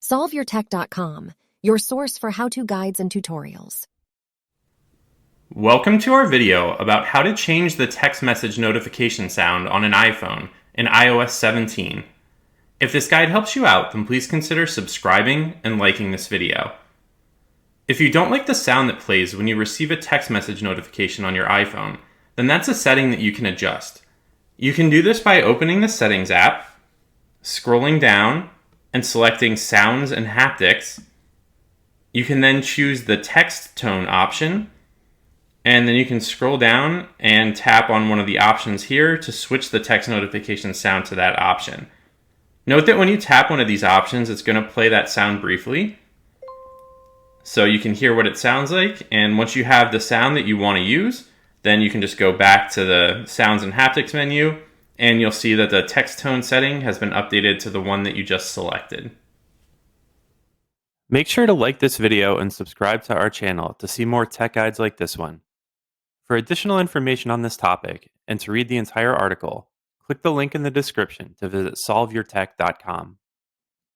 SolveYourTech.com, your source for how-to guides and tutorials. Welcome to our video about how to change the text message notification sound on an iPhone in iOS 17. If this guide helps you out, then please consider subscribing and liking this video. If you don't like the sound that plays when you receive a text message notification on your iPhone, then that's a setting that you can adjust. You can do this by opening the Settings app, scrolling down, and selecting Sounds and Haptics. You can then choose the text tone option, and then you can scroll down and tap on one of the options here to switch the text notification sound to that option. Note that when you tap one of these options, it's going to play that sound briefly, so you can hear what it sounds like, and once you have the sound that you want to use, then you can just go back to the Sounds and Haptics menu, and you'll see that the text tone setting has been updated to the one that you just selected. Make sure to like this video and subscribe to our channel to see more tech guides like this one. For additional information on this topic and to read the entire article, click the link in the description to visit solveyourtech.com.